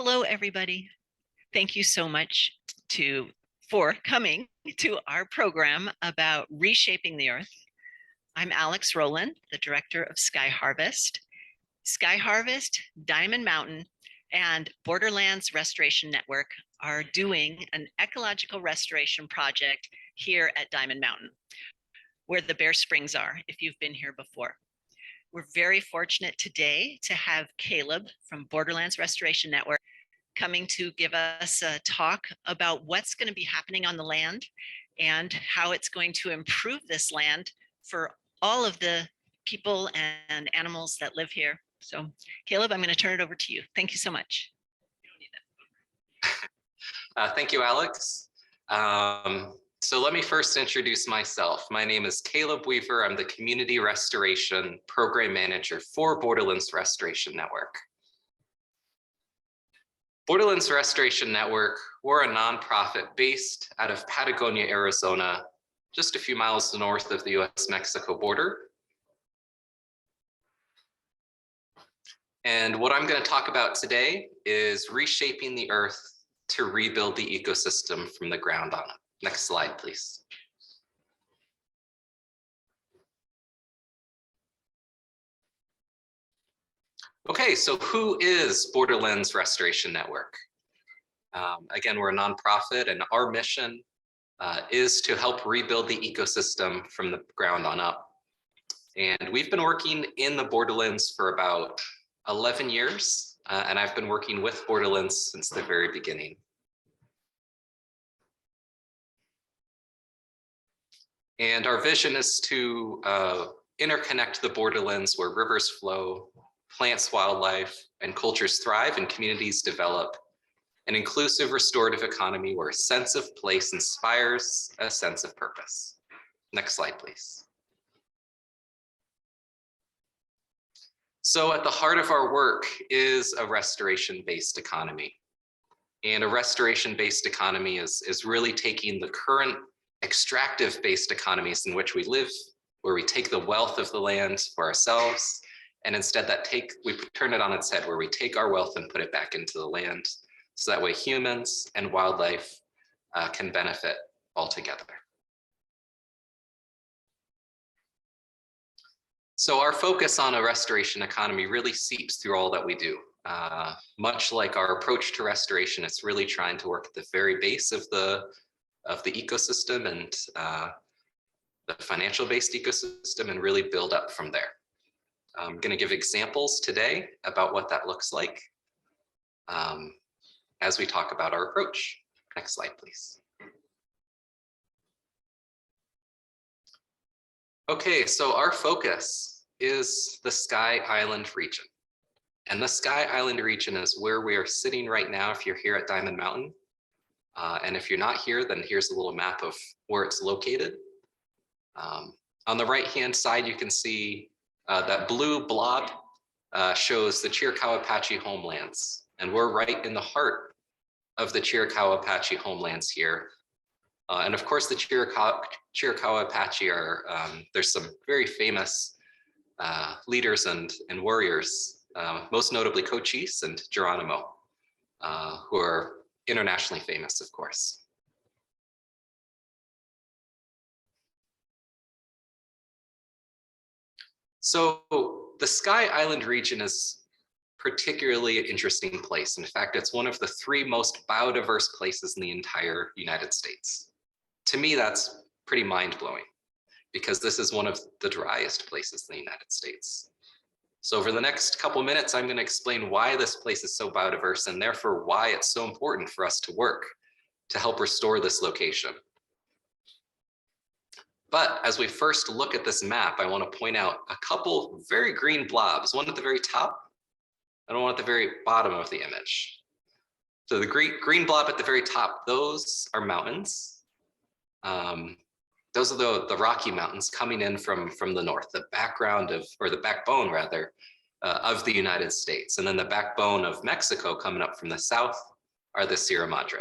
Hello, everybody. Thank you so much for coming to our program about reshaping the earth. I'm Alex Rowland, the director of Sky Harvest. Sky Harvest, Diamond Mountain, and Borderlands Restoration Network are doing an ecological restoration project here at Diamond Mountain, where the Bear Springs are, if you've been here before. We're very fortunate today to have Caleb from Borderlands Restoration Network coming to give us a talk about what's going to be happening on the land and how it's going to improve this land for all of the people and animals that live here. So Caleb, I'm going to turn it over to you. Thank you so much. Thank you, Alex. So let me first introduce myself. My name is Caleb Weaver. I'm the Community Restoration Program Manager for Borderlands Restoration Network. Borderlands Restoration Network, we're a nonprofit based out of Patagonia, Arizona, just a few miles north of the US-Mexico border. And what I'm going to talk about today is reshaping the earth to rebuild the ecosystem from the ground on up. Next slide, please. Okay, so who is Borderlands Restoration Network? Again, we're a nonprofit, and our mission is to help rebuild the ecosystem from the ground on up. And we've been working in the Borderlands for about 11 years, and I've been working with Borderlands since the very beginning. And our vision is to interconnect the borderlands where rivers flow, plants, wildlife, and cultures thrive and communities develop. An inclusive restorative economy where a sense of place inspires a sense of purpose. Next slide, please. So at the heart of our work is a restoration-based economy. And a restoration-based economy is really taking the current extractive-based economies in which we live, where we take the wealth of the land for ourselves, and instead we turn it on its head, where we take our wealth and put it back into the land, so that way humans and wildlife can benefit all together. So our focus on a restoration economy really seeps through all that we do. Much like our approach to restoration, it's really trying to work at the very base of the ecosystem and the financial-based ecosystem, and really build up from there. I'm going to give examples today about what that looks like as we talk about our approach. Next slide, please. Okay, so our focus is the Sky Island region. And the Sky Island region is where we are sitting right now if you're here at Diamond Mountain. And if you're not here, then here's a little map of where it's located. On the right-hand side, you can see that blue blob shows the Chiricahua Apache homelands. And we're right in the heart of the Chiricahua Apache homelands here. And of course, the Chiricahua Apache are, there's some very famous leaders and warriors, most notably Cochise and Geronimo, who are internationally famous, of course. So the Sky Island region is particularly an interesting place. In fact, it's one of the 3 most biodiverse places in the entire United States. To me, that's pretty mind-blowing, because this is one of the driest places in the United States. So over the next couple minutes, I'm going to explain why this place is so biodiverse, and therefore why it's so important for us to work to help restore this location. But as we first look at this map, I want to point out a couple very green blobs, one at the very top and one at the very bottom of the image. So the green blob at the very top, those are mountains. Those are the Rocky Mountains coming in from the north, the background of, or the backbone rather, of the United States. And then the backbone of Mexico coming up from the south are the Sierra Madre.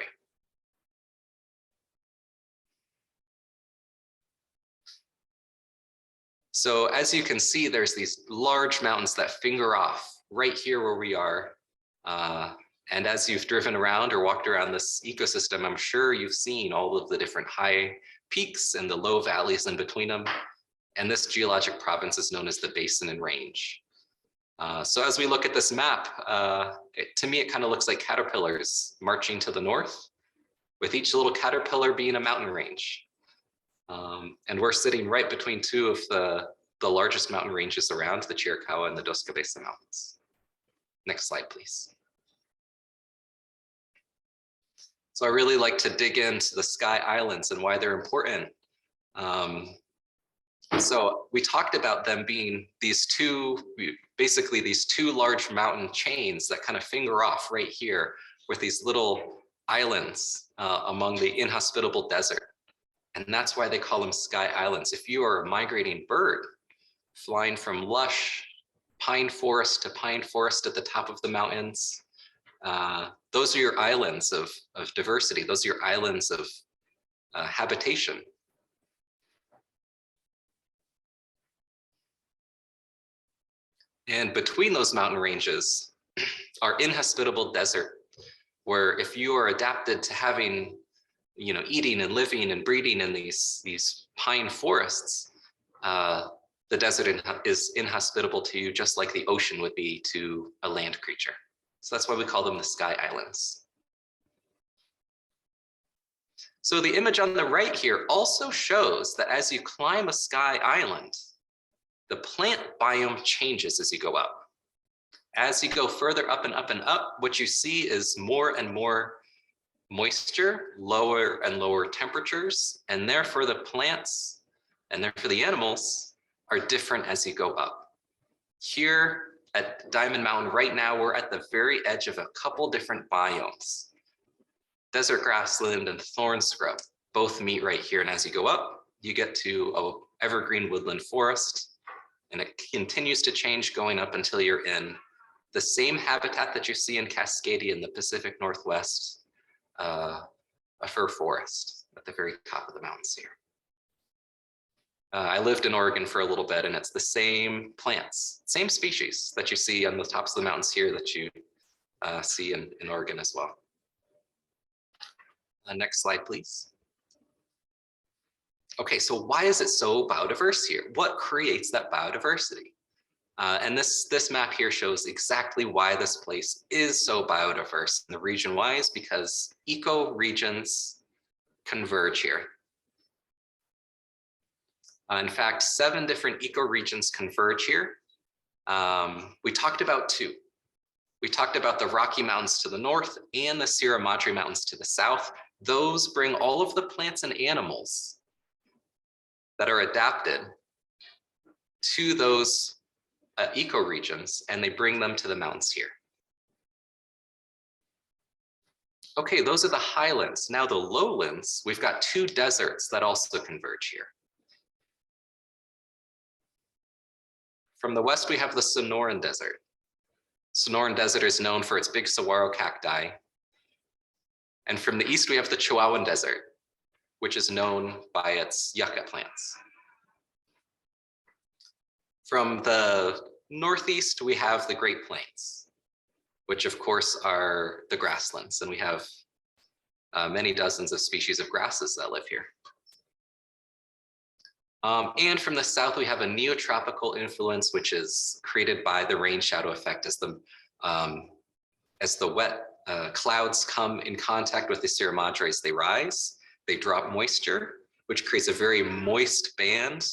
So as you can see, there's these large mountains that finger off right here where we are And as you've driven around or walked around this ecosystem, I'm sure you've seen all of the different high peaks and the low valleys in between them. And this geologic province is known as the Basin and Range. So as we look at this map, to me, it kind of looks like caterpillars marching to the north, with each little caterpillar being a mountain range. And we're sitting right between two of the largest mountain ranges around, the Chiricahua and the Dos Cabeza Mountains. Next slide, please. So I really like to dig into the Sky Islands and why they're important. So we talked about them being basically these two large mountain chains that kind of finger off right here with these little islands among the inhospitable desert. And that's why they call them Sky Islands. If you are a migrating bird flying from lush pine forest to pine forest at the top of the mountains, those are your islands of diversity. Those are your islands of habitation. And between those mountain ranges are inhospitable desert, where if you are adapted to having, eating and living and breeding in these pine forests, the desert is inhospitable to you, just like the ocean would be to a land creature. So that's why we call them the Sky Islands. So the image on the right here also shows that as you climb a Sky Island, the plant biome changes as you go up. As you go further up and up and up, what you see is more and more moisture, lower and lower temperatures, and therefore the plants and therefore the animals are different as you go up. Here at Diamond Mountain right now, we're at the very edge of a couple different biomes. Desert grassland and thorn scrub both meet right here, and as you go up, you get to an evergreen woodland forest, and it continues to change going up until you're in the same habitat that you see in Cascadia in the Pacific Northwest, a fir forest at the very top of the mountains here. I lived in Oregon for a little bit, and it's the same plants, same species that you see on the tops of the mountains here that you see in Oregon as well. Next slide, please. Okay, so why is it so biodiverse here? What creates that biodiversity? And this map here shows exactly why this place is so biodiverse. And the reason why is because ecoregions converge here. In fact, 7 different ecoregions converge here. We talked about 2. We talked about the Rocky Mountains to the north and the Sierra Madre Mountains to the south. Those bring all of the plants and animals that are adapted to those ecoregions, and they bring them to the mountains here. Okay, those are the highlands. Now the lowlands, we've got 2 deserts that also converge here. From the west, we have the Sonoran Desert. Sonoran Desert is known for its big saguaro cacti. And from the east, we have the Chihuahuan Desert, which is known by its yucca plants. From the northeast, we have the Great Plains, which of course are the grasslands. And we have many dozens of species of grasses that live here. And from the south, we have a neotropical influence, which is created by the rain shadow effect as the wet clouds come in contact with the Sierra Madres, they rise, they drop moisture, which creates a very moist band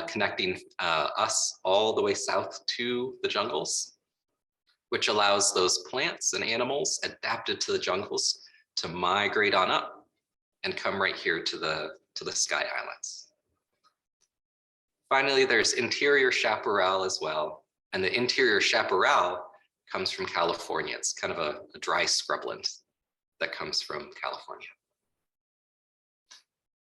connecting us all the way south to the jungles, which allows those plants and animals adapted to the jungles to migrate on up and come right here to the Sky Islands. Finally, there's interior chaparral as well. And the interior chaparral comes from California. It's kind of a dry scrubland that comes from California.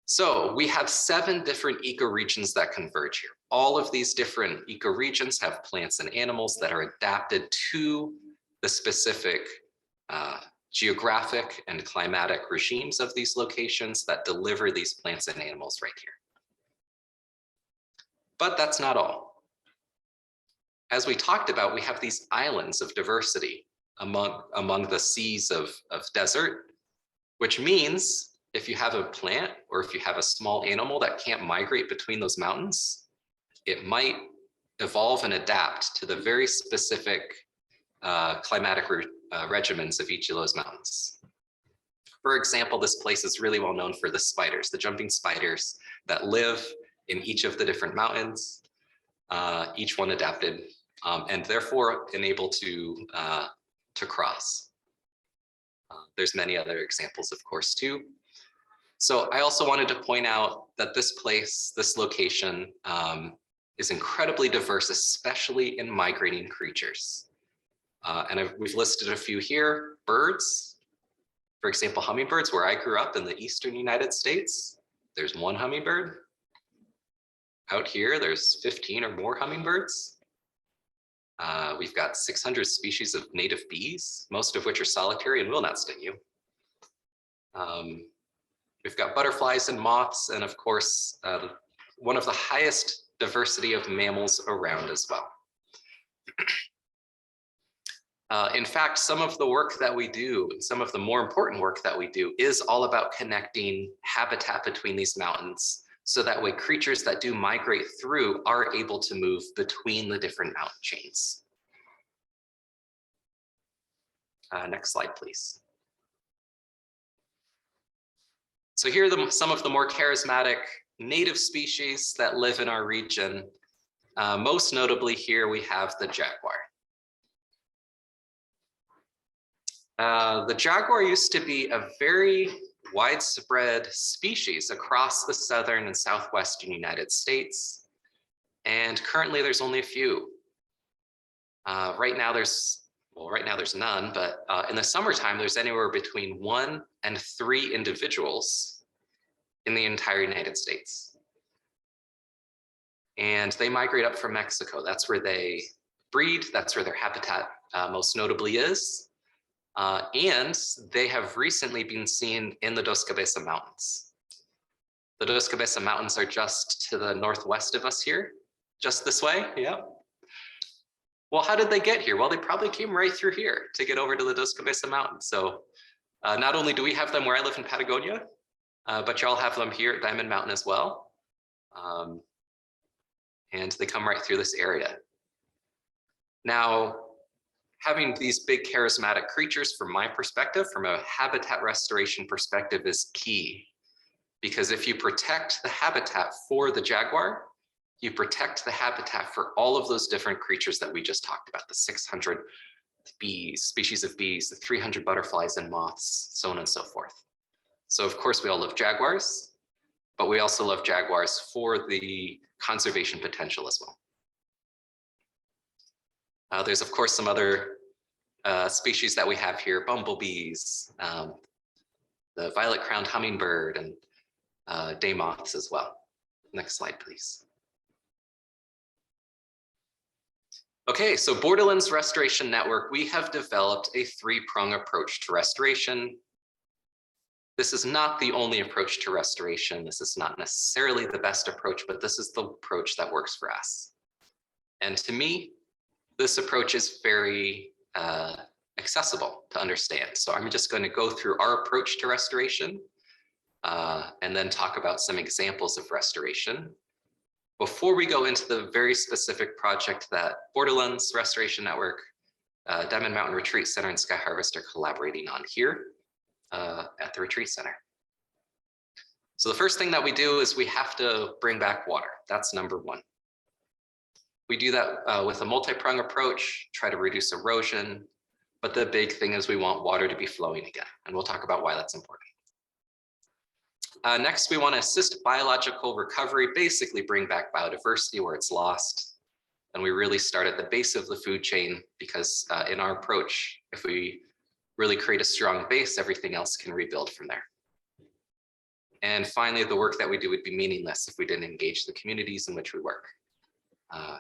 So we have 7 different ecoregions that converge here. All of these different ecoregions have plants and animals that are adapted to the specific geographic and climatic regimes of these locations that deliver these plants and animals right here. But that's not all. As we talked about, we have these islands of diversity among the seas of desert, which means if you have a plant or if you have a small animal that can't migrate between those mountains, it might evolve and adapt to the very specific climatic regimens of each of those mountains. For example, this place is really well known for the spiders, the jumping spiders that live in each of the different mountains, each one adapted and therefore enabled to cross. There's many other examples, of course, too. So I also wanted to point out that this place, this location, is incredibly diverse, especially in migrating creatures. And we've listed a few here. Birds, for example, hummingbirds, where I grew up in the eastern United States, there's one hummingbird. Out here, there's 15 or more hummingbirds. We've got 600 species of native bees, most of which are solitary and will not sting you. We've got butterflies and moths, and of course, one of the highest diversity of mammals around as well. In fact, some of the work that we do, some of the more important work that we do is all about connecting habitat between these mountains, so that way creatures that do migrate through are able to move between the different mountain chains. Next slide, please. So here are some of the more charismatic native species that live in our region. Most notably here, we have the jaguar. The jaguar used to be a very widespread species across the southern and southwestern United States. And currently there's only a few. Right now there's none, but in the summertime, there's anywhere between 1 and 3 individuals in the entire United States. And they migrate up from Mexico. That's where they breed. That's where their habitat most notably is. And they have recently been seen in the Dos Cabeza Mountains. The Dos Cabeza Mountains are just to the northwest of us here, just this way, yeah. Well, how did they get here? Well, they probably came right through here to get over to the Dos Cabeza Mountains. So not only do we have them where I live in Patagonia, but y'all have them here at Diamond Mountain as well. And they come right through this area. Now, having these big charismatic creatures, from my perspective, from a habitat restoration perspective, is key. Because if you protect the habitat for the jaguar, you protect the habitat for all of those different creatures that we just talked about, the 600 bees, species of bees, the 300 butterflies and moths, so on and so forth. So of course we all love jaguars, but we also love jaguars for the conservation potential as well. There's of course some other species that we have here, bumblebees, the violet-crowned hummingbird, and day moths as well. Next slide, please. Okay, so Borderlands Restoration Network, we have developed a 3-prong approach to restoration. This is not the only approach to restoration. This is not necessarily the best approach, but this is the approach that works for us. And to me, this approach is very accessible to understand. So I'm just going to go through our approach to restoration and then talk about some examples of restoration before we go into the very specific project that Borderlands Restoration Network, Diamond Mountain Retreat Center, and Sky Harvest are collaborating on here at the Retreat Center. So the first thing that we do is we have to bring back water. That's number 1. We do that with a multi-prong approach, try to reduce erosion, but the big thing is we want water to be flowing again, and we'll talk about why that's important. Next, we want to assist biological recovery, basically bring back biodiversity where it's lost. And we really start at the base of the food chain because in our approach, if we really create a strong base, everything else can rebuild from there. And finally, the work that we do would be meaningless if we didn't engage the communities in which we work.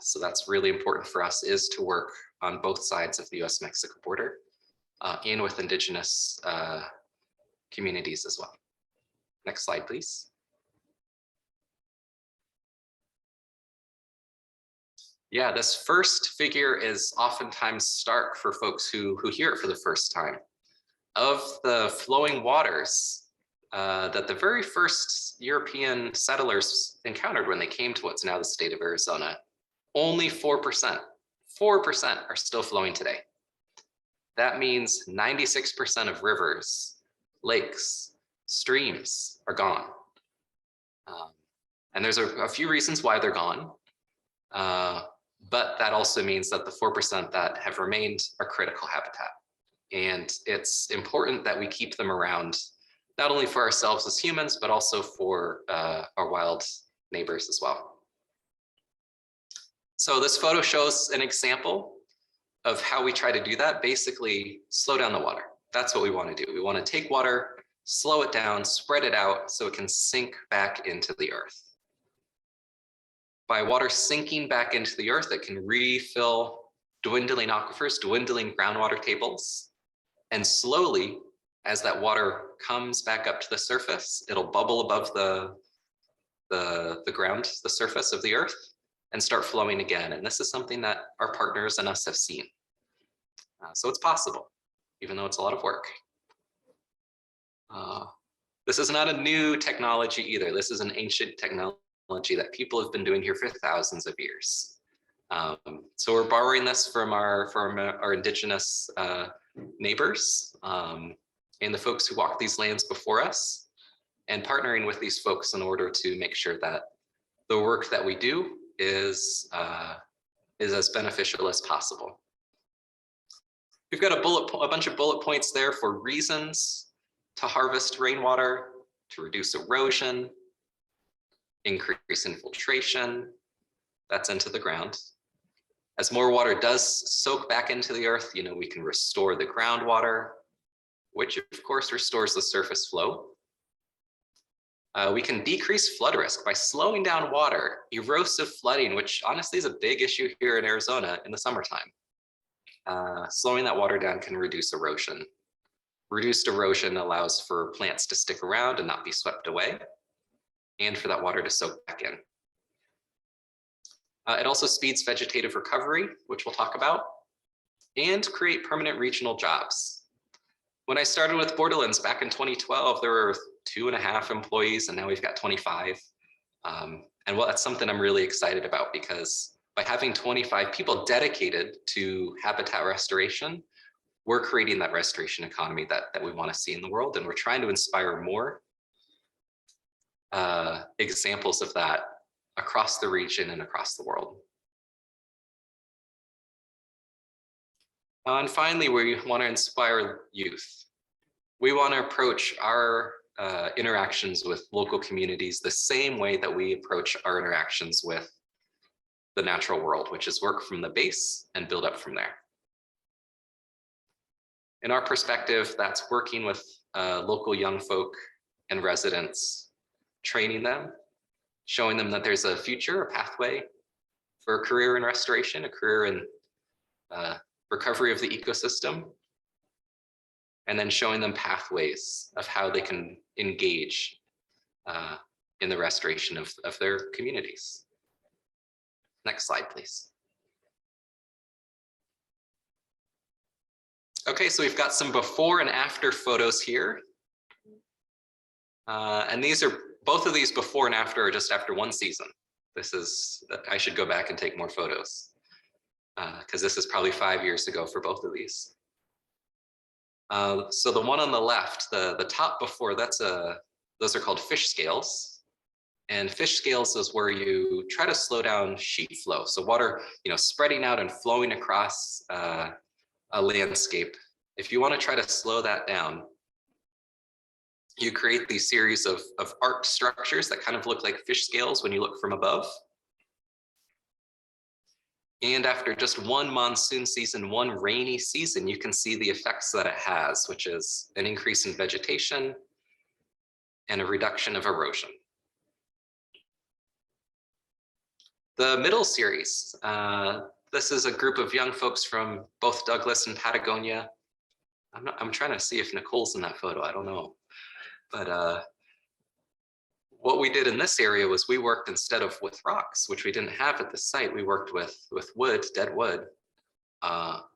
So that's really important for us, is to work on both sides of the US-Mexico border and with indigenous communities as well. Next slide, please. Yeah, this first figure is oftentimes stark for folks who hear it for the first time. Of the flowing waters that the very first European settlers encountered when they came to what's now the state of Arizona, only 4% are still flowing today. That means 96% of rivers, lakes, streams are gone. And there's a few reasons why they're gone. But that also means that the 4% that have remained are critical habitat. And it's important that we keep them around, not only for ourselves as humans, but also for our wild neighbors as well. So this photo shows an example of how we try to do that. Basically, slow down the water. That's what we want to do. We want to take water, slow it down, spread it out so it can sink back into the earth. By water sinking back into the earth, it can refill dwindling aquifers, dwindling groundwater tables. And slowly, as that water comes back up to the surface, it'll bubble above the ground, the surface of the earth, and start flowing again. And this is something that our partners and us have seen. So it's possible, even though it's a lot of work. This is not a new technology either. This is an ancient technology that people have been doing here for thousands of years. So we're borrowing this from our indigenous neighbors and the folks who walked these lands before us, and partnering with these folks in order to make sure that the work that we do is as beneficial as possible. We've got a bunch of bullet points there for reasons to harvest rainwater, to reduce erosion, increase infiltration, that's into the ground. As more water does soak back into the earth, we can restore the groundwater, which of course restores the surface flow. We can decrease flood risk by slowing down water, erosive flooding, which honestly is a big issue here in Arizona in the summertime. Slowing that water down can reduce erosion. Reduced erosion allows for plants to stick around and not be swept away, and for that water to soak back in. It also speeds vegetative recovery, which we'll talk about, and create permanent regional jobs. When I started with Borderlands back in 2012, there were 2.5 employees, and now we've got 25. And well, that's something I'm really excited about, because by having 25 people dedicated to habitat restoration, we're creating that restoration economy that we want to see in the world, and we're trying to inspire more examples of that across the region and across the world. And finally, we want to inspire youth. We want to approach our interactions with local communities the same way that we approach our interactions with the natural world, which is work from the base and build up from there. In our perspective, that's working with local young folk and residents, training them, showing them that there's a future, a pathway for a career in restoration, a career in recovery of the ecosystem, and then showing them pathways of how they can engage in the restoration of their communities. Next slide, please. Okay, so we've got some before and after photos here. And both of these before and after are just after one season. I should go back and take more photos, because this is probably 5 years ago for both of these. So the one on the left, the top before, those are called fish scales. And fish scales is where you try to slow down sheet flow. So water, spreading out and flowing across a landscape. If you want to try to slow that down, you create these series of arc structures that kind of look like fish scales when you look from above. And after just one monsoon season, one rainy season, you can see the effects that it has, which is an increase in vegetation and a reduction of erosion. The middle series, this is a group of young folks from both Douglas and Patagonia. I'm trying to see if Nicole's in that photo, I don't know. But what we did in this area was we worked instead of with rocks, which we didn't have at the site, we worked with wood, dead wood,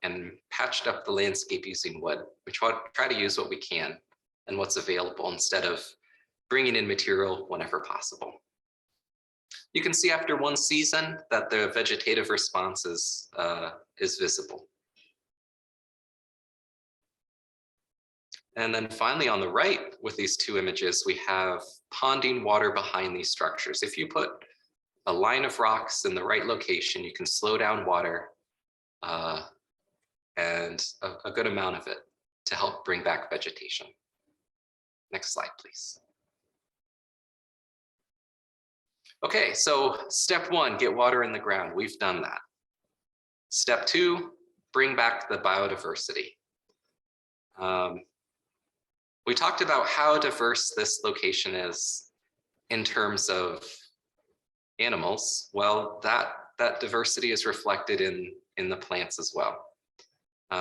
and patched up the landscape using wood. We try to use what we can and what's available instead of bringing in material whenever possible. You can see after one season that the vegetative response is visible. And then finally on the right with these two images, we have ponding water behind these structures. If you put a line of rocks in the right location, you can slow down water and a good amount of it to help bring back vegetation. Next slide, please. Okay, so step one, get water in the ground. We've done that. Step two, bring back the biodiversity. We talked about how diverse this location is in terms of animals. Well, that diversity is reflected in the plants as well.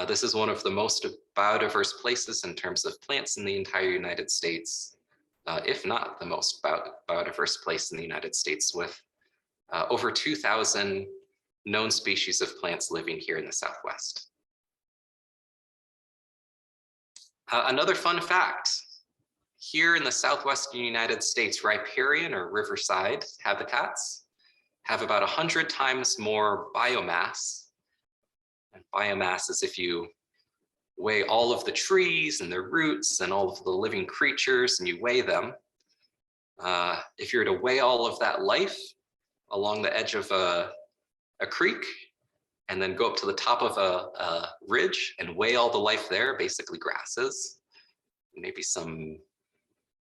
This is one of the most biodiverse places in terms of plants in the entire United States, if not the most biodiverse place in the United States, with over 2,000 known species of plants living here in the Southwest. Another fun fact, here in the Southwestern United States, riparian or riverside habitats have about 100 times more biomass. And biomass is if you weigh all of the trees and their roots and all of the living creatures and you weigh them. If you were to weigh all of that life along the edge of a creek and then go up to the top of a ridge and weigh all the life there, basically grasses, maybe some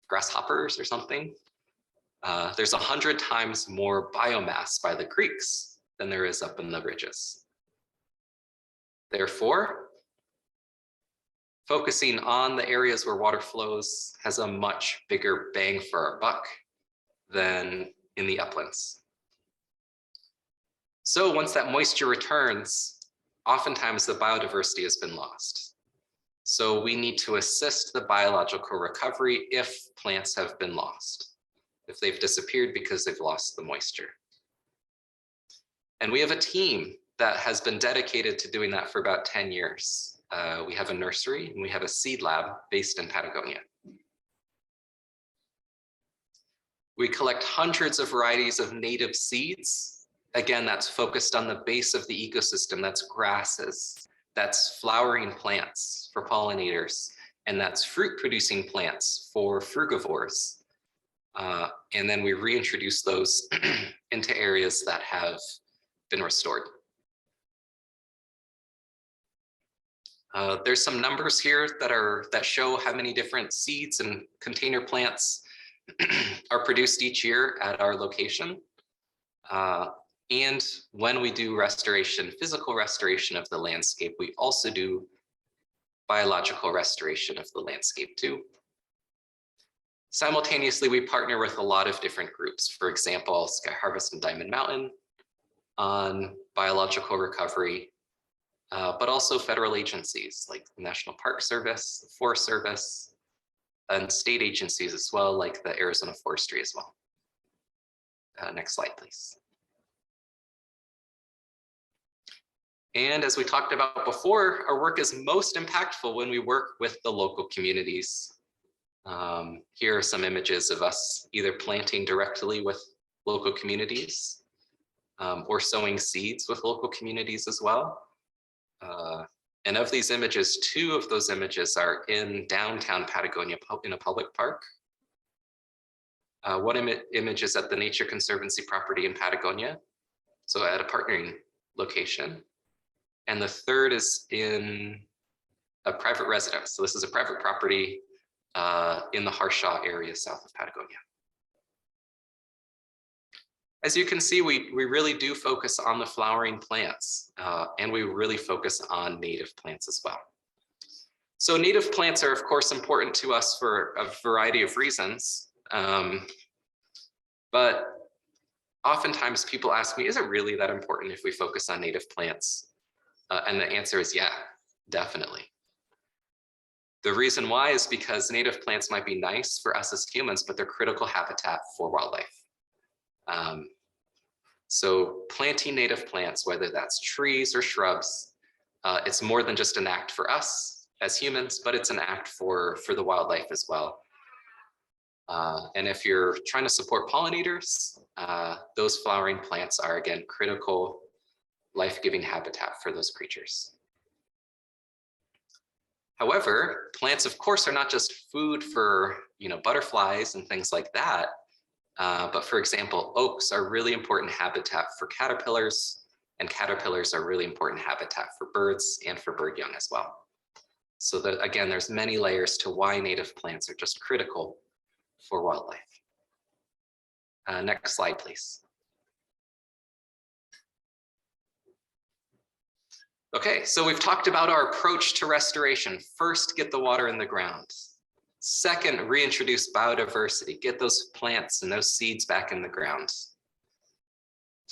grasshoppers or something, there's 100 times more biomass by the creeks than there is up in the ridges. Therefore, focusing on the areas where water flows has a much bigger bang for our buck than in the uplands. So once that moisture returns, oftentimes the biodiversity has been lost. So we need to assist the biological recovery if plants have been lost, if they've disappeared because they've lost the moisture. And we have a team that has been dedicated to doing that for about 10 years. We have a nursery and we have a seed lab based in Patagonia. We collect hundreds of varieties of native seeds. Again, that's focused on the base of the ecosystem. That's grasses, that's flowering plants for pollinators, and that's fruit producing plants for frugivores. And then we reintroduce those into areas that have been restored. There's some numbers here that show how many different seeds and container plants are produced each year at our location. And when we do restoration, physical restoration of the landscape, we also do biological restoration of the landscape too. Simultaneously, we partner with a lot of different groups. For example, Sky Harvest and Diamond Mountain on biological recovery, but also federal agencies like the National Park Service, the Forest Service, and state agencies as well, like the Arizona Forestry as well. Next slide, please. And as we talked about before, our work is most impactful when we work with the local communities. Here are some images of us either planting directly with local communities or sowing seeds with local communities as well. And of these images, 2 of those images are in downtown Patagonia in a public park. One image is at the Nature Conservancy property in Patagonia, so at a partnering location. And the third is in a private residence. So this is a private property in the Harshaw area south of Patagonia. As you can see, we really do focus on the flowering plants, and we really focus on native plants as well. So native plants are, of course, important to us for a variety of reasons. But oftentimes people ask me, is it really that important if we focus on native plants? And the answer is yeah, definitely. The reason why is because native plants might be nice for us as humans, but they're critical habitat for wildlife. So planting native plants, whether that's trees or shrubs, it's more than just an act for us as humans, but it's an act for the wildlife as well. And if you're trying to support pollinators, those flowering plants are, again, critical life-giving habitat for those creatures. However, plants, of course, are not just food for butterflies and things like that. But for example, oaks are really important habitat for caterpillars, and caterpillars are really important habitat for birds and for bird young as well. So that, again, there's many layers to why native plants are just critical for wildlife. Next slide, please. Okay, so we've talked about our approach to restoration. First, get the water in the ground. Second, reintroduce biodiversity, get those plants and those seeds back in the ground.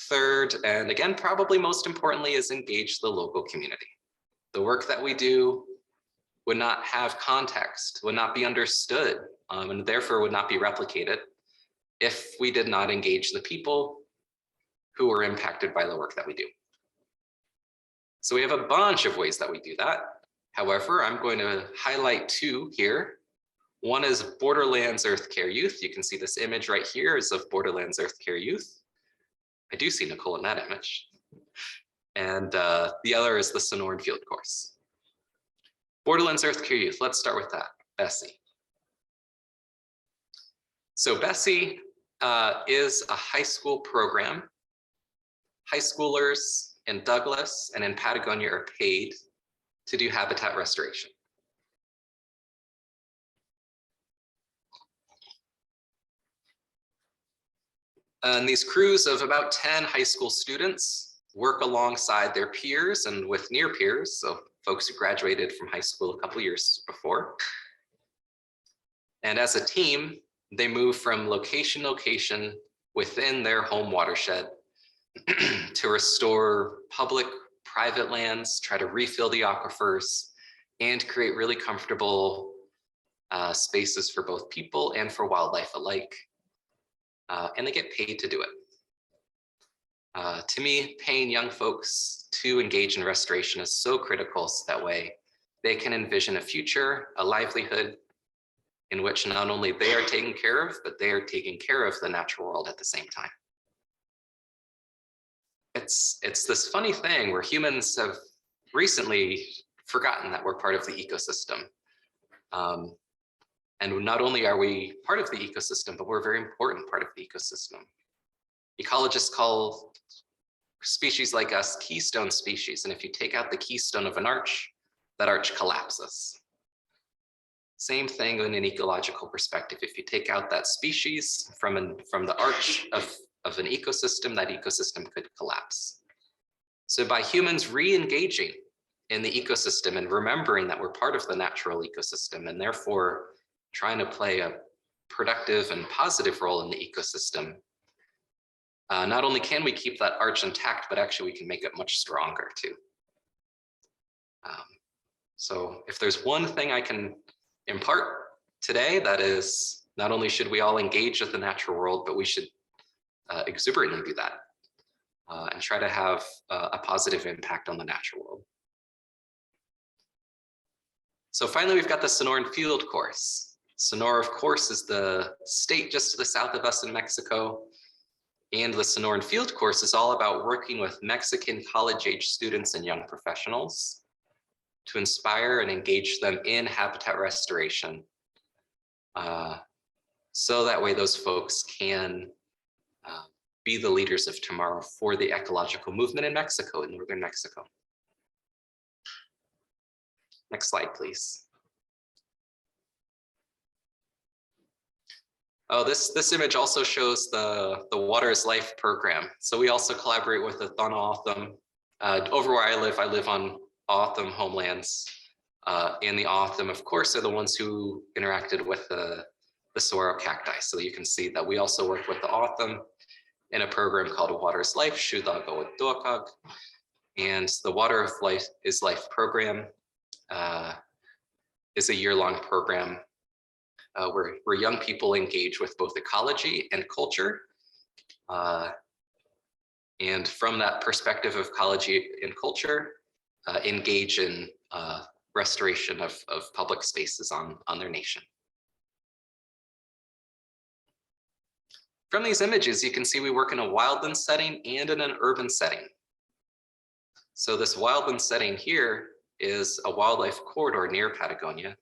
Third, and again, probably most importantly, is engage the local community. The work that we do would not have context, would not be understood, and therefore would not be replicated if we did not engage the people who are impacted by the work that we do. So we have a bunch of ways that we do that. However, I'm going to highlight two here. One is Borderlands Earth Care Youth. You can see this image right here is of Borderlands Earth Care Youth. I do see Nicole in that image. And the other is the Sonoran Field Course. Borderlands Earth Care Youth, let's start with that, Bessie. So Bessie is a high school program. High schoolers in Douglas and in Patagonia are paid to do habitat restoration. And these crews of about 10 high school students work alongside their peers and with near peers, so folks who graduated from high school a couple years before. And as a team, they move from location to location within their home watershed to restore public, private lands, try to refill the aquifers, and create really comfortable spaces for both people and for wildlife alike. And they get paid to do it. To me, paying young folks to engage in restoration is so critical, so that way they can envision a future, a livelihood in which not only they are taken care of, but they are taking care of the natural world at the same time. It's this funny thing where humans have recently forgotten that we're part of the ecosystem. And not only are we part of the ecosystem, but we're a very important part of the ecosystem. Ecologists call species like us keystone species. And if you take out the keystone of an arch, that arch collapses. Same thing in an ecological perspective. If you take out that species from the arch of an ecosystem, that ecosystem could collapse. So by humans re-engaging in the ecosystem and remembering that we're part of the natural ecosystem, and therefore trying to play a productive and positive role in the ecosystem, not only can we keep that arch intact, but actually we can make it much stronger too. So if there's one thing I can impart today, that is, not only should we all engage with the natural world, but we should exuberantly do that and try to have a positive impact on the natural world. So finally, we've got the Sonoran Field Course. Sonora, of course, is the state just to the south of us in Mexico. And the Sonoran Field Course is all about working with Mexican college-age students and young professionals to inspire and engage them in habitat restoration. So that way those folks can be the leaders of tomorrow for the ecological movement in Mexico, in northern Mexico. Next slide, please. Oh, this image also shows the Water is Life program. So we also collaborate with the Thana Autham. Over where I live on Autham homelands. And the Autham, of course, are the ones who interacted with the saguaro cacti. So you can see that we also work with the Autham in a program called Water is Life, Shudago Duakag. And the Water is Life program is a year-long program where young people engage with both ecology and culture. And from that perspective of ecology and culture, engage in restoration of public spaces on their nation. From these images, you can see we work in a wildland setting and in an urban setting. So this wildland setting here is a wildlife corridor near Patagonia.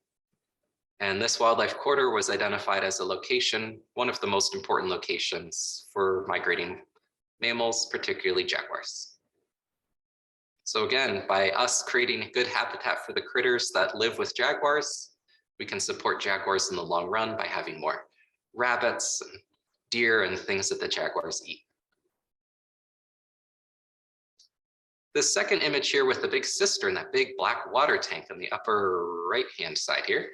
And this wildlife corridor was identified as a location, one of the most important locations for migrating mammals, particularly jaguars. So again, by us creating good habitat for the critters that live with jaguars, we can support jaguars in the long run by having more rabbits and deer and things that the jaguars eat. This second image here with the big cistern, that big black water tank on the upper right-hand side here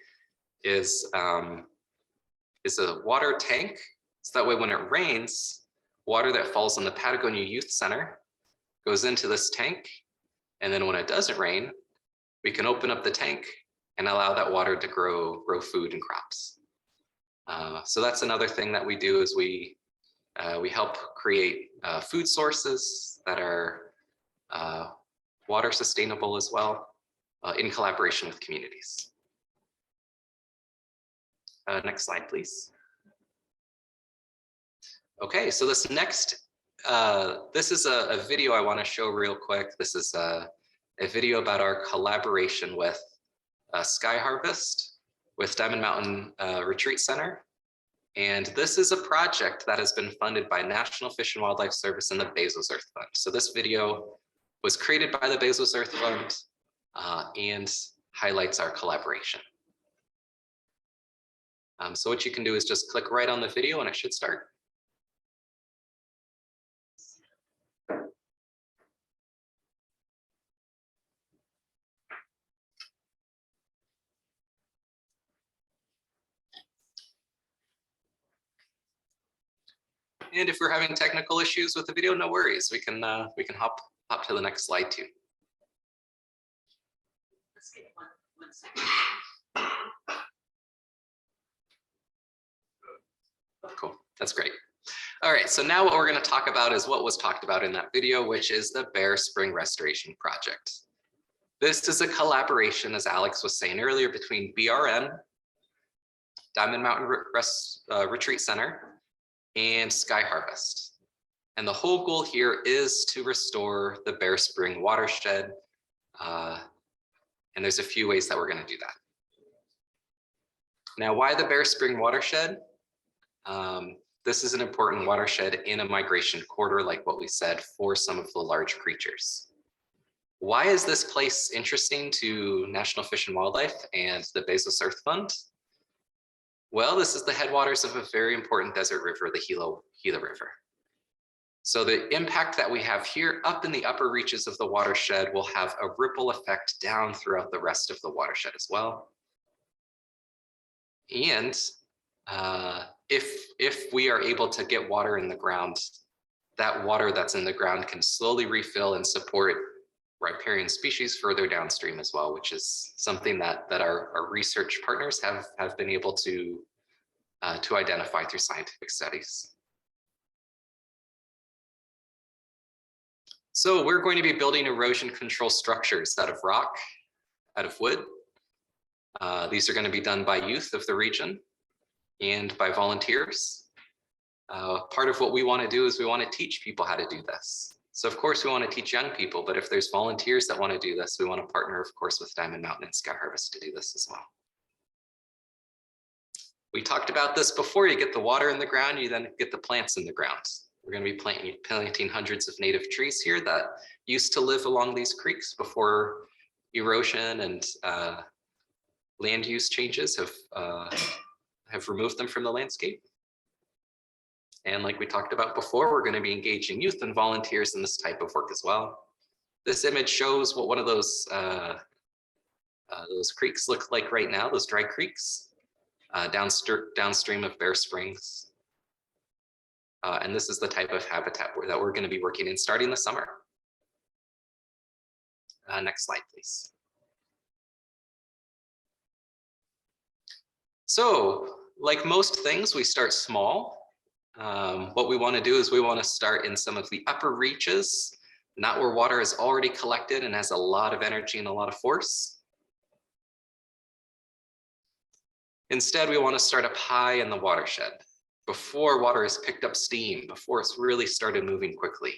is a water tank. So that way when it rains, water that falls on the Patagonia Youth Center goes into this tank. And then when it doesn't rain, we can open up the tank and allow that water to grow food and crops. So that's another thing that we do is we help create food sources that are water sustainable as well, in collaboration with communities. Next slide, please. Okay, so this next, this is a video I want to show real quick. This is a video about our collaboration with Sky Harvest, with Diamond Mountain Retreat Center. And this is a project that has been funded by National Fish and Wildlife Service and the Bezos Earth Fund. So this video was created by the Bezos Earth Fund and highlights our collaboration. So what you can do is just click right on the video and it should start. And if we're having technical issues with the video, no worries. We can hop to the next slide too. Let's get one second. Cool, that's great. All right, so now what we're going to talk about is what was talked about in that video, which is the Bear Spring Restoration Project. This is a collaboration, as Alex was saying earlier, between BRN, Diamond Mountain Retreat Center, and Sky Harvest. And the whole goal here is to restore the Bear Spring watershed. And there's a few ways that we're going to do that. Now, why the Bear Spring watershed? This is an important watershed in a migration corridor, like what we said, for some of the large creatures. Why is this place interesting to National Fish and Wildlife and the Bezos Earth Fund? Well, this is the headwaters of a very important desert river, the Gila River. So the impact that we have here up in the upper reaches of the watershed will have a ripple effect down throughout the rest of the watershed as well. And if we are able to get water in the ground, that water that's in the ground can slowly refill and support riparian species further downstream as well, which is something that our research partners have been able to identify through scientific studies. So we're going to be building erosion control structures out of rock, out of wood. These are going to be done by youth of the region and by volunteers. Part of what we want to do is we want to teach people how to do this. So of course we want to teach young people, but if there's volunteers that want to do this, we want to partner, of course, with Diamond Mountain and Sky Harvest to do this as well. We talked about this before. You get the water in the ground, you then get the plants in the ground. We're going to be planting hundreds of native trees here that used to live along these creeks before erosion and land use changes have removed them from the landscape. And like we talked about before, we're going to be engaging youth and volunteers in this type of work as well. This image shows what one of those creeks look like right now, those dry creeks downstream of Bear Springs. And this is the type of habitat that we're going to be working in starting this summer. Next slide, please. So like most things, we start small. What we want to do is we want to start in some of the upper reaches, not where water is already collected and has a lot of energy and a lot of force. Instead, we want to start up high in the watershed, before water has picked up steam, before it's really started moving quickly.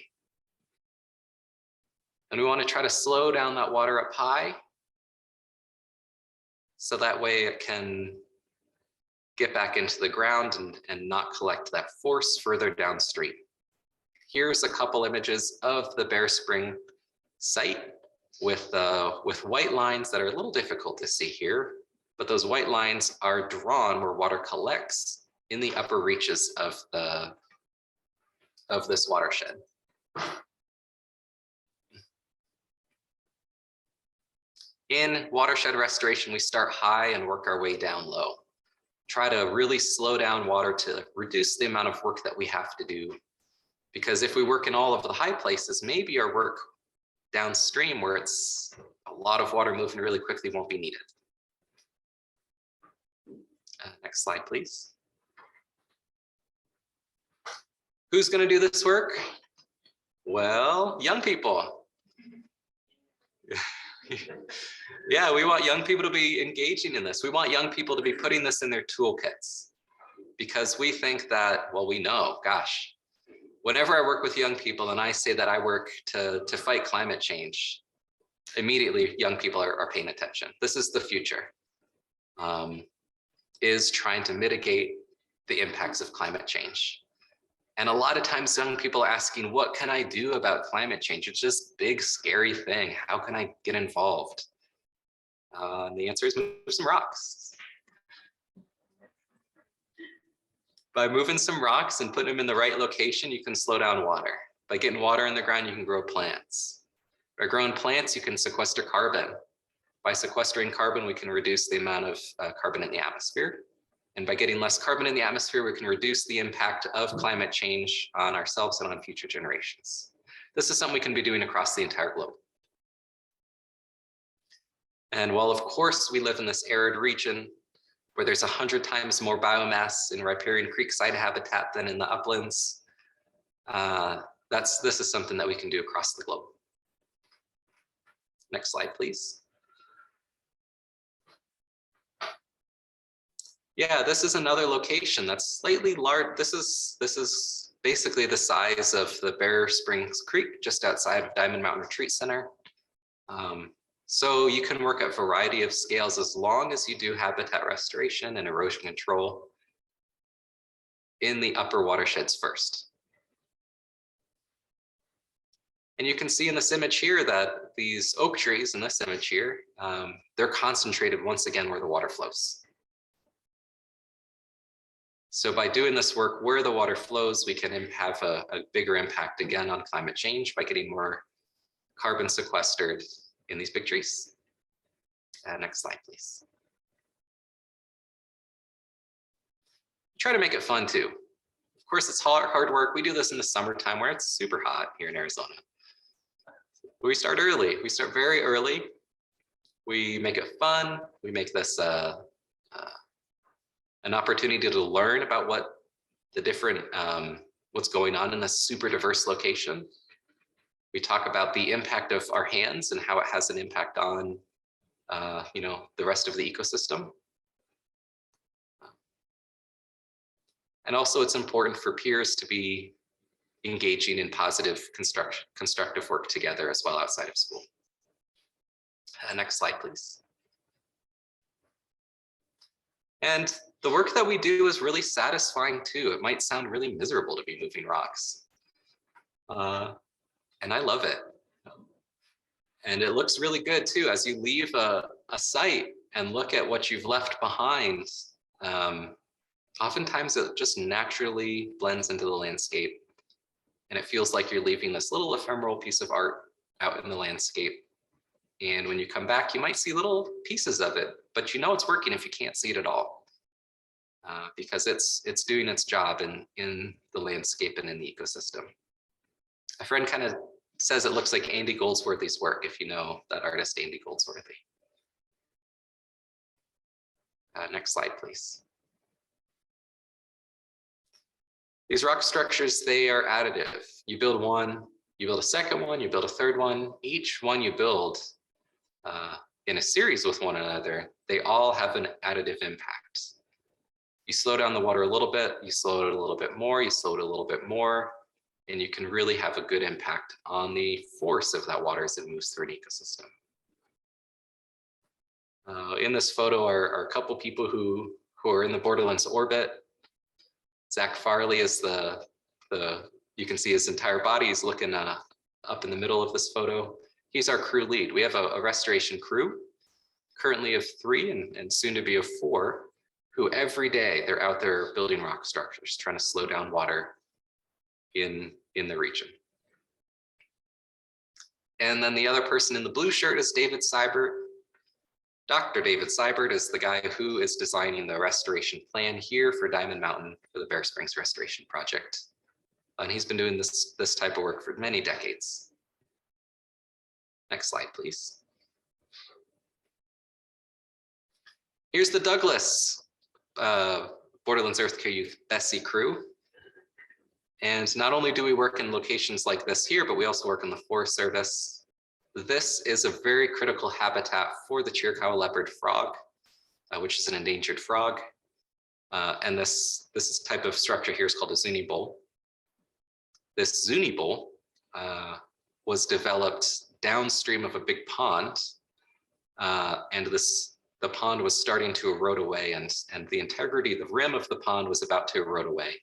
And we want to try to slow down that water up high, so that way it can get back into the ground and not collect that force further downstream. Here's a couple images of the Bear Spring site with white lines that are a little difficult to see here, but those white lines are drawn where water collects in the upper reaches of this watershed. In watershed restoration, we start high and work our way down low. Try to really slow down water to reduce the amount of work that we have to do. Because if we work in all of the high places, maybe our work downstream where it's a lot of water moving really quickly won't be needed. Next slide, please. Who's going to do this work? Well, young people. Yeah, we want young people to be engaging in this. We want young people to be putting this in their toolkits, because we think that, well, we know, gosh, whenever I work with young people and I say that I work to fight climate change, immediately young people are paying attention. This is the future, is trying to mitigate the impacts of climate change. And a lot of times young people are asking, what can I do about climate change? It's just big, scary thing. How can I get involved? And the answer is move some rocks. By moving some rocks and putting them in the right location, you can slow down water. By getting water in the ground, you can grow plants. By growing plants, you can sequester carbon. By sequestering carbon, we can reduce the amount of carbon in the atmosphere. And by getting less carbon in the atmosphere, we can reduce the impact of climate change on ourselves and on future generations. This is something we can be doing across the entire globe. And while of course we live in this arid region where there's 100 times more biomass in riparian creek site habitat than in the uplands, this is something that we can do across the globe. Next slide, please. Yeah, this is another location that's slightly large. This is basically the size of the Bear Springs Creek, just outside of Diamond Mountain Retreat Center. So you can work at a variety of scales as long as you do habitat restoration and erosion control in the upper watersheds first. And you can see in this image here that these oak trees in this image here, they're concentrated once again where the water flows. So by doing this work where the water flows, we can have a bigger impact again on climate change by getting more carbon sequestered in these big trees. Next slide, please. Try to make it fun too. Of course, it's hard work. We do this in the summertime where it's super hot here in Arizona. We start early. We start very early. We make it fun. We make this an opportunity to learn about what the different, what's going on in this super diverse location. We talk about the impact of our hands and how it has an impact on, the rest of the ecosystem. And also it's important for peers to be engaging in positive constructive work together as well outside of school. Next slide, please. And the work that we do is really satisfying too. It might sound really miserable to be moving rocks. And I love it. And it looks really good too, as you leave a site and look at what you've left behind. Oftentimes it just naturally blends into the landscape. And it feels like you're leaving this little ephemeral piece of art out in the landscape. And when you come back, you might see little pieces of it, but you know it's working if you can't see it at all. Because it's doing its job in the landscape and in the ecosystem. A friend kind of says it looks like Andy Goldsworthy's work, if you know that artist, Andy Goldsworthy. Next slide, please. These rock structures, they are additive. You build one, you build a second one, you build a third one. Each one you build in a series with one another, they all have an additive impact. You slow down the water a little bit, you slow it a little bit more, you slow it a little bit more, and you can really have a good impact on the force of that water as it moves through an ecosystem. In this photo are a couple people who are in the borderlands orbit. Zach Farley is you can see his entire body. He's looking up in the middle of this photo. He's our crew lead. We have a restoration crew, currently of 3 and soon to be of 4, who every day they're out there building rock structures, trying to slow down water in the region. And then the other person in the blue shirt is David Seibert. Dr. David Seibert is the guy who is designing the restoration plan here for Diamond Mountain for the Bear Springs Restoration Project. And he's been doing this type of work for many decades. Next slide, please. Here's the Douglas Borderlands Earth Care Youth Bessie crew. And not only do we work in locations like this here, but we also work in the Forest Service. This is a very critical habitat for the Chiricahua leopard frog, which is an endangered frog. And this type of structure here is called a zuni bowl. This zuni bowl was developed downstream of a big pond, and the pond was starting to erode away, and the integrity, the rim of the pond was about to erode away.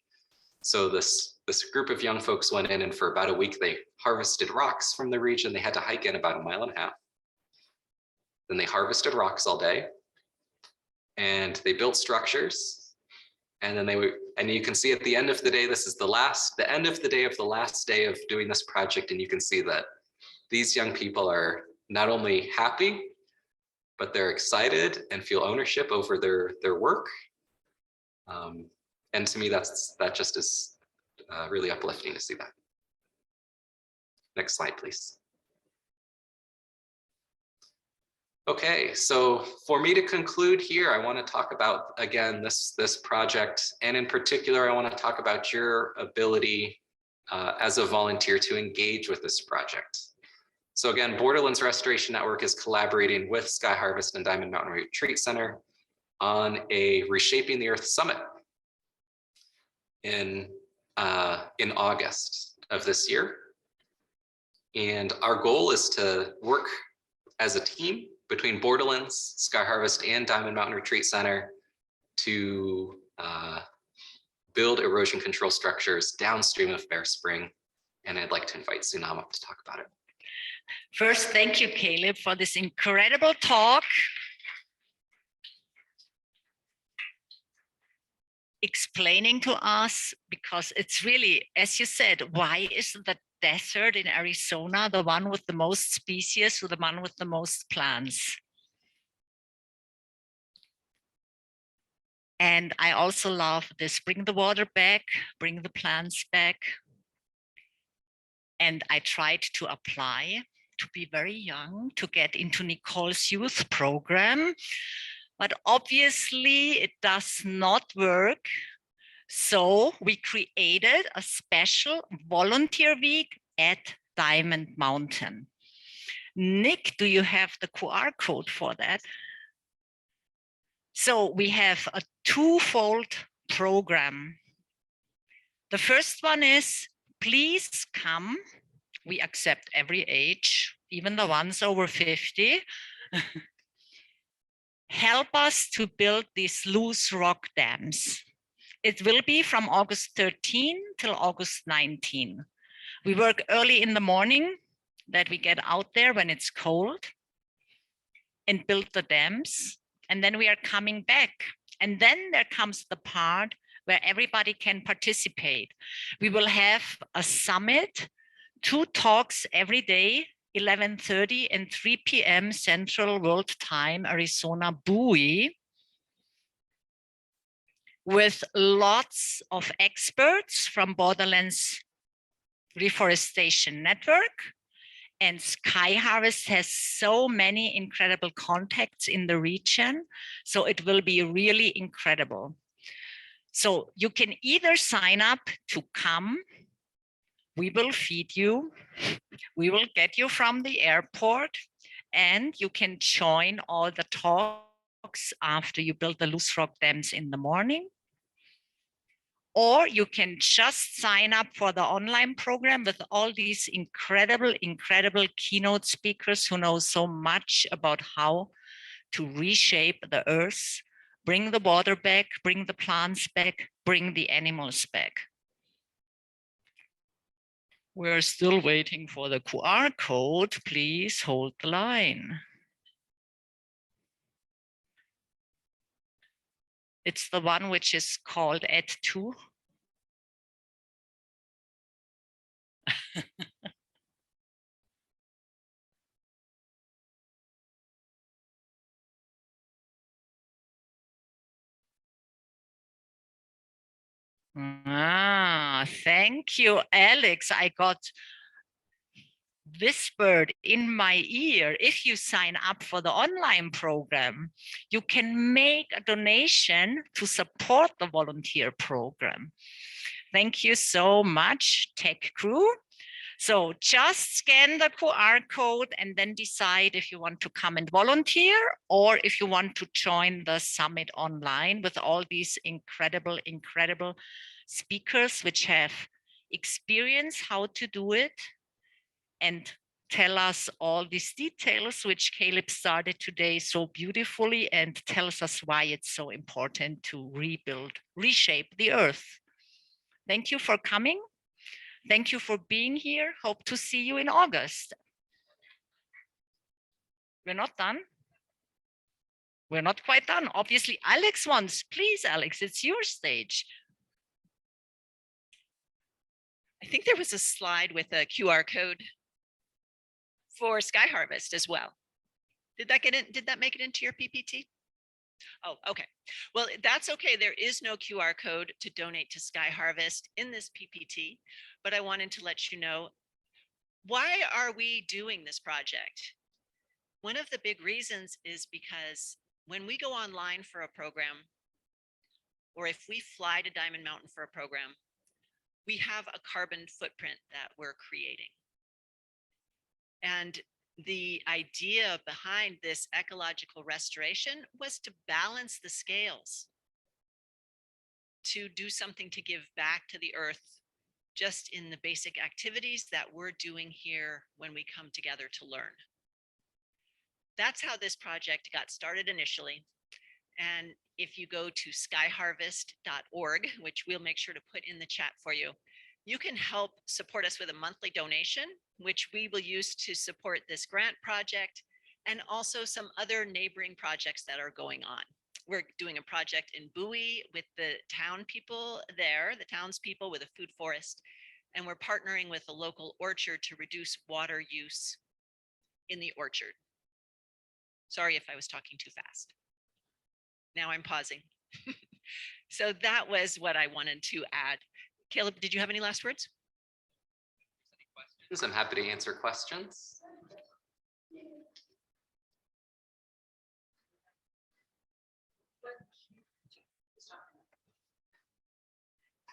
So this group of young folks went in, and for about a week, they harvested rocks from the region. They had to hike in about 1.5 miles. Then they harvested rocks all day, and they built structures. And then and you can see at the end of the day, this is the end of the day of the last day of doing this project. And you can see that these young people are not only happy, but they're excited and feel ownership over their work. And to me, that just is really uplifting to see that. Next slide, please. Okay, so for me to conclude here, I want to talk about, again, this project, and in particular, I want to talk about your ability as a volunteer to engage with this project. So again, Borderlands Restoration Network is collaborating with Sky Harvest and Diamond Mountain Retreat Center on a Reshaping the Earth Summit in August of this year. And our goal is to work as a team between Borderlands, Sky Harvest, and Diamond Mountain Retreat Center to build erosion control structures downstream of Bear Spring. And I'd like to invite Sunam up to talk about it. First, thank you, Caleb, for this incredible talk. Explaining to us, because it's really, as you said, why is the desert in Arizona the one with the most species or the one with the most plants? And I also love this, bring the water back, bring the plants back. And I tried to apply to be very young to get into Nicole's youth program. But obviously it does not work. So we created a special volunteer week at Diamond Mountain. Nick, do you have the QR code for that? So we have a twofold program. The first one is, please come. We accept every age, even the ones over 50. Help us to build these loose rock dams. It will be from August 13 till August 19. We work early in the morning, that we get out there when it's cold and build the dams. And then we are coming back. And then there comes the part where everybody can participate. We will have a summit, 2 talks every day, 11:30 and 3 p.m. Central World Time, Arizona, Bowie, with lots of experts from Borderlands Reforestation Network And Sky Harvest has so many incredible contacts in the region. So it will be really incredible. So you can either sign up to come, we will feed you, we will get you from the airport, and you can join all the talks after you build the loose rock dams in the morning. Or you can just sign up for the online program with all these incredible keynote speakers who know so much about how to reshape the earth, bring the water back, bring the plants back, bring the animals back. We're still waiting for the QR code. Please hold the line. It's the one which is called Add To. Thank you, Alex. I got whispered in my ear, if you sign up for the online program, you can make a donation to support the volunteer program. Thank you so much, tech crew. So just scan the QR code and then decide if you want to come and volunteer or if you want to join the summit online with all these incredible speakers which have experienced how to do it and tell us all these details which Caleb started today so beautifully and tells us why it's so important to reshape the earth. Thank you for coming. Thank you for being here. Hope to see you in August. We're not done. We're not quite done. Obviously, Alex wants. Please, Alex, it's your stage. I think there was a slide with a QR code for Sky Harvest as well. Did that get in? Did that make it into your PPT? Oh, okay. Well, that's okay. There is no QR code to donate to Sky Harvest in this PPT, but I wanted to let you know, why are we doing this project? One of the big reasons is because when we go online for a program, or if we fly to Diamond Mountain for a program, we have a carbon footprint that we're creating. And the idea behind this ecological restoration was to balance the scales, to do something to give back to the earth just in the basic activities that we're doing here when we come together to learn. That's how this project got started initially. And if you go to skyharvest.org, which we'll make sure to put in the chat for you, you can help support us with a monthly donation, which we will use to support this grant project and also some other neighboring projects that are going on. We're doing a project in Bowie with the town people there, the townspeople with a food forest, and we're partnering with a local orchard to reduce water use in the orchard. Sorry if I was talking too fast. Now I'm pausing. So that was what I wanted to add. Caleb, did you have any last words? I'm happy to answer questions.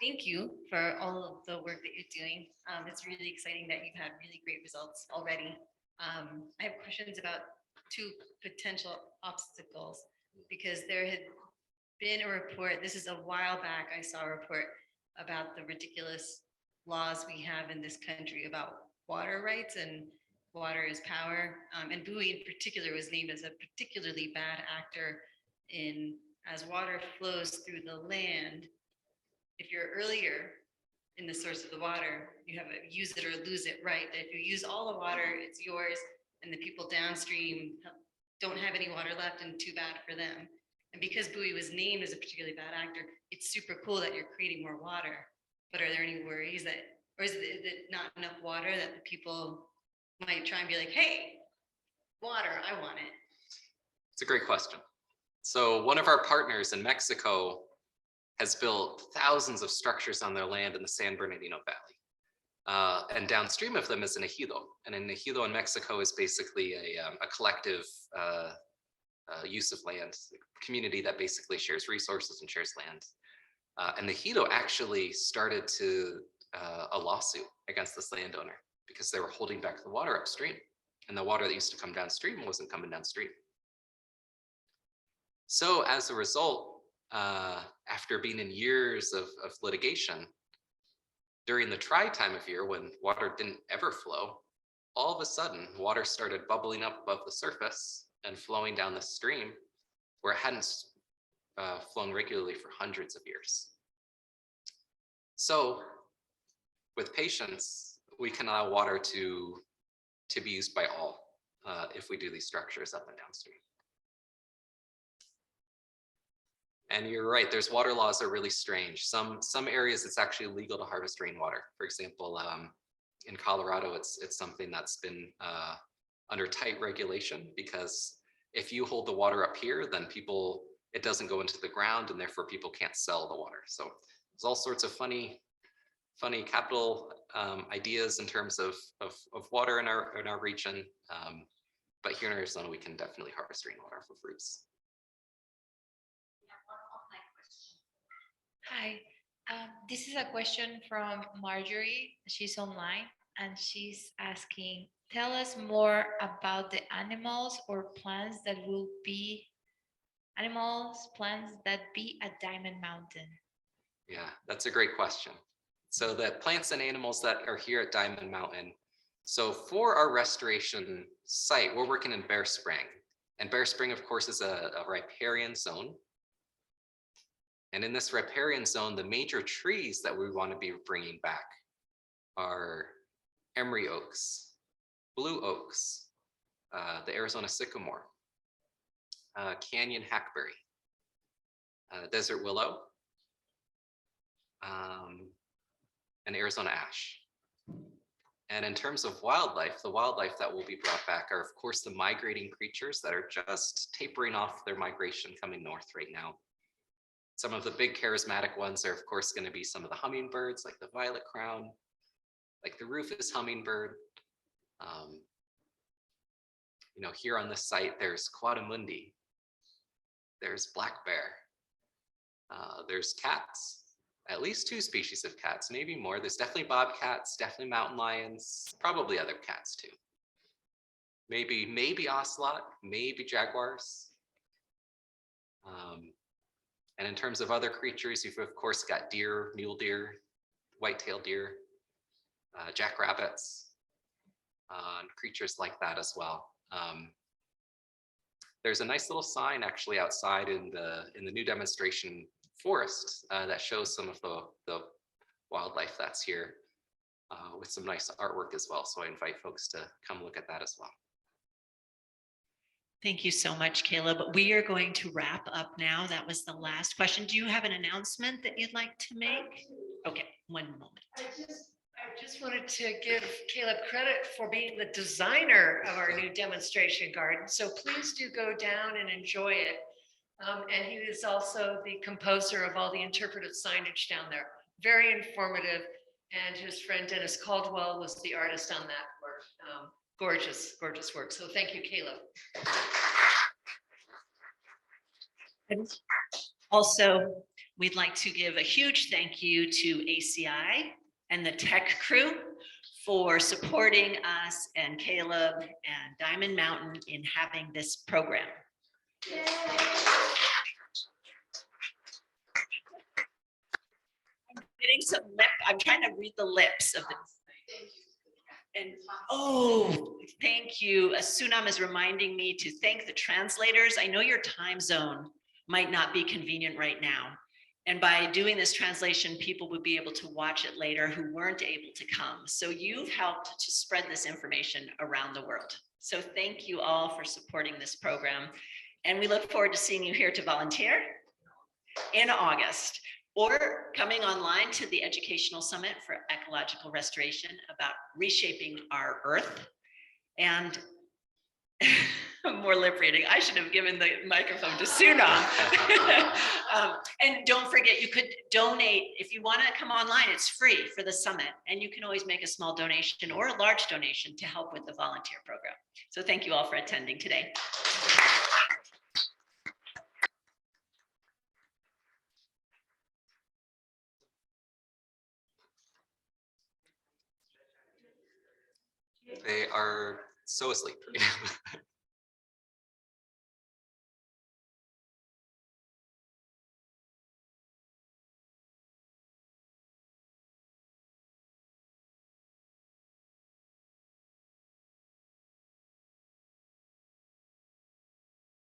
Thank you for all of the work that you're doing. It's really exciting that you've had really great results already. I have questions about two potential obstacles because there had been a report, this is a while back, I saw a report about the ridiculous laws we have in this country about water rights and water is power. And Bowie in particular was named as a particularly bad actor as water flows through the land. If you're earlier in the source of the water, you have a use it or lose it right. That if you use all the water, it's yours, and the people downstream don't have any water left, and too bad for them. And because Bowie was named as a particularly bad actor, it's super cool that you're creating more water. But are there any worries that, or is it not enough water that the people might try and be like, hey, water, I want it? It's a great question. So one of our partners in Mexico has built thousands of structures on their land in the San Bernardino Valley. And downstream of them is an ejido. And an ejido in Mexico is basically a collective use of land, a community that basically shares resources and shares land. And the ejido actually started to a lawsuit against this landowner because they were holding back the water upstream. And the water that used to come downstream wasn't coming downstream. So as a result, after being in years of litigation, during the dry time of year when water didn't ever flow, all of a sudden water started bubbling up above the surface and flowing down the stream where it hadn't flown regularly for hundreds of years. So with patience, we can allow water to be used by all if we do these structures up and downstream. And you're right, there's water laws are really strange. Some areas it's actually legal to harvest rainwater. For example, in Colorado, it's something that's been under tight regulation because if you hold the water up here, then it doesn't go into the ground and therefore people can't sell the water. So there's all sorts of funny capital ideas in terms of water in our region. But here in Arizona, we can definitely harvest rainwater for fruits. Hi, this is a question from Marjorie. She's online and she's asking, tell us more about the animals or plants that be at Diamond Mountain. Yeah, that's a great question. So the plants and animals that are here at Diamond Mountain. So for our restoration site, we're working in Bear Spring. And Bear Spring, of course, is a riparian zone. And in this riparian zone, the major trees that we want to be bringing back are emery oaks, blue oaks, the Arizona sycamore, canyon hackberry, desert willow, and Arizona ash. And in terms of wildlife, the wildlife that will be brought back are, of course, the migrating creatures that are just tapering off their migration coming north right now. Some of the big charismatic ones are, of course, going to be some of the hummingbirds, like the violet crown, like the rufous hummingbird. Here on this site, there's quadamundi, there's black bear, there's cats, at least 2 species of cats, maybe more. There's definitely bobcats, definitely mountain lions, probably other cats too. Maybe ocelot, maybe jaguars. And in terms of other creatures, you've of course got deer, mule deer, white-tailed deer, jackrabbits, and creatures like that as well. There's a nice little sign actually outside in the new demonstration forest that shows some of the wildlife that's here with some nice artwork as well. So I invite folks to come look at that as well. Thank you so much, Caleb. We are going to wrap up now. That was the last question. Do you have an announcement that you'd like to make? Okay, one moment. I just wanted to give Caleb credit for being the designer of our new demonstration garden. So please do go down and enjoy it. And he is also the composer of all the interpretive signage down there. Very informative. And his friend Dennis Caldwell was the artist on that work. Gorgeous, gorgeous work. So thank you, Caleb. And also, we'd like to give a huge thank you to ACI and the tech crew for supporting us and Caleb and Diamond Mountain in having this program. Yay. I'm getting some I'm trying to read the lips of this. And thank you. Sunam is reminding me to thank the translators. I know your time zone might not be convenient right now. And by doing this translation, people would be able to watch it later who weren't able to come. So you've helped to spread this information around the world. So thank you all for supporting this program. And we look forward to seeing you here to volunteer in August, or coming online to the Educational Summit for Ecological Restoration about reshaping our Earth. And More lip reading. I should have given the microphone to Sunam. And don't forget, you could donate. If you want to come online, it's free for the summit. And you can always make a small donation or a large donation to help with the volunteer program. So thank you all for attending today. They are so asleep.